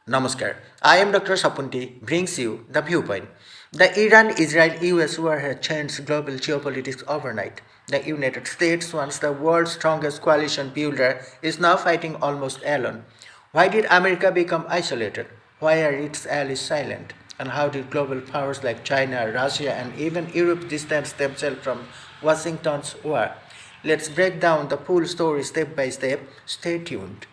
Namaskar. I am Dr. Sapunti, brings you the viewpoint. The Iran-Israel-US war has changed global geopolitics overnight. The United States, once the world's strongest coalition builder, is now fighting almost alone. Why did America become isolated? Why are its allies silent? And how did global powers like China, Russia, and even Europe distance themselves from Washington's war? Let's break down the full story step by step. Stay tuned.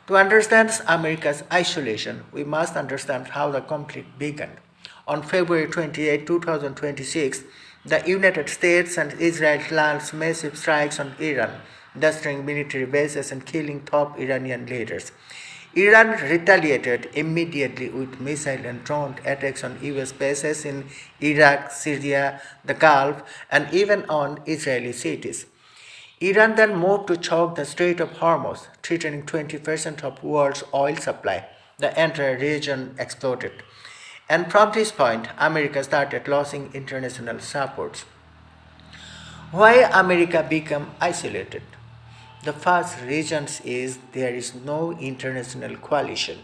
To understand America's isolation, we must understand how the conflict began. On February 28, 2026, the United States and Israel launched massive strikes on Iran, destroying military bases and killing top Iranian leaders. Iran retaliated immediately with missile and drone attacks on US bases in Iraq, Syria, the Gulf, and even on Israeli cities. Iran then moved to choke the Strait of Hormuz, threatening 20% of world's oil supply. The entire region exploded. And from this point, America started losing international support. Why America became isolated? The first reason is there is no international coalition.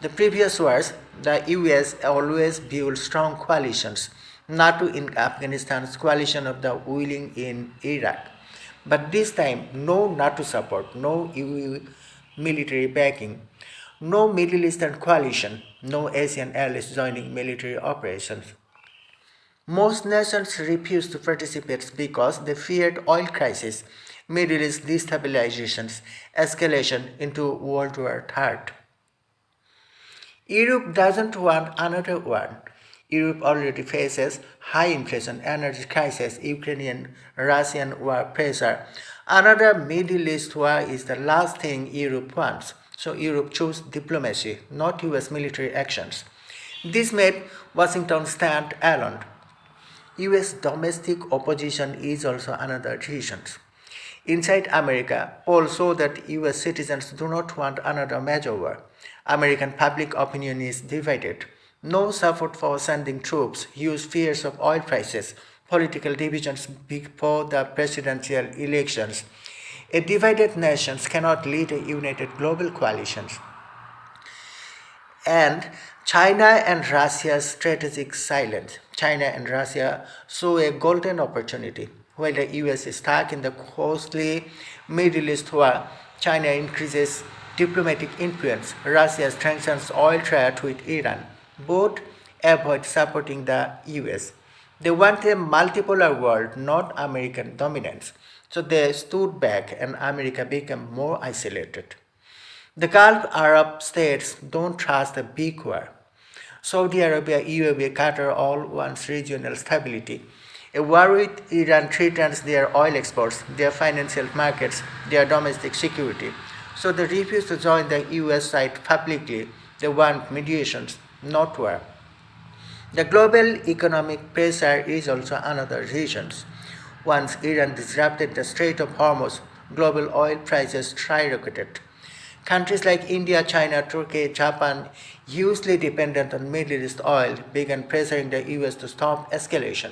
The previous wars, the US always built strong coalitions. NATO in Afghanistan's coalition of the willing in Iraq. But this time, no NATO support, no EU military backing, no Middle Eastern coalition, no Asian allies joining military operations. Most nations refused to participate because they feared oil crisis, Middle East destabilizations, escalation into World War III. Europe doesn't want another one. Europe already faces high inflation, energy crisis, Ukrainian Russian war pressure. Another Middle East war is the last thing Europe wants. So Europe chose diplomacy, not US military actions. This made Washington stand alone. US domestic opposition is also another reason. Inside America, polls show that US citizens do not want another major war. American public opinion is divided. No support for sending troops, huge fears of oil prices, political divisions before the presidential elections. A divided nation cannot lead a united global coalition. And China and Russia's strategic silence. China and Russia saw a golden opportunity. While the US is stuck in the costly Middle East war, China increases diplomatic influence. Russia strengthens oil trade with Iran. Both avoid supporting the US. They want a multipolar world, not American dominance. So they stood back and America became more isolated. The Gulf Arab states don't trust a big war. Saudi Arabia, UAE, Qatar all want regional stability. A war with Iran threatens their oil exports, their financial markets, their domestic security. So they refuse to join the US side publicly. They want mediations, not war. The global economic pressure is also another reason. Once Iran disrupted the Strait of Hormuz, global oil prices skyrocketed. Countries like India, China, Turkey, Japan, hugely dependent on Middle East oil, began pressuring the US to stop escalation.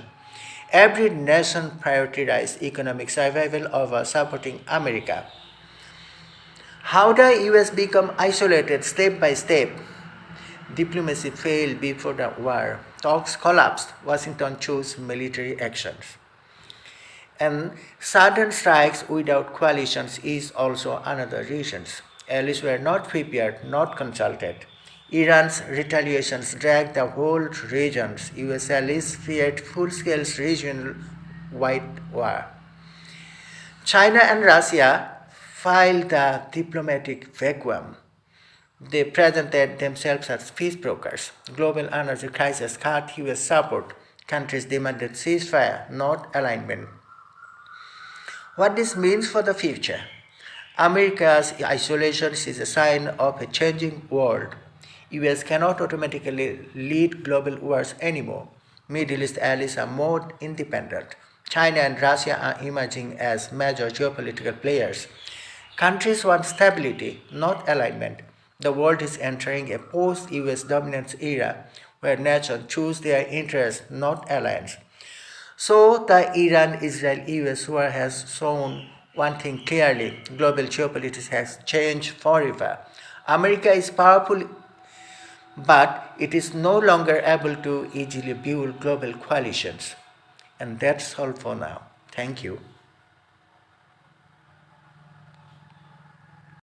Every nation prioritized economic survival over supporting America. How the US become isolated step by step? Diplomacy failed before the war. Talks collapsed. Washington chose military actions. And sudden strikes without coalitions is also another reason. Allies were not prepared, not consulted. Iran's retaliations dragged the whole regions. US allies feared full-scale regional-wide war. China and Russia filed the diplomatic vacuum. They presented themselves as peace brokers. Global energy crisis cut US support. Countries demanded ceasefire, not alignment. What this means for the future? America's isolation is a sign of a changing world. US cannot automatically lead global wars anymore. Middle East allies are more independent. China and Russia are emerging as major geopolitical players. Countries want stability, not alignment. The world is entering a post-US dominance era where nations choose their interests, not alliance. So the Iran-Israel-US war has shown one thing clearly: global geopolitics has changed forever. America is powerful but it is no longer able to easily build global coalitions. And that's all for now. Thank you.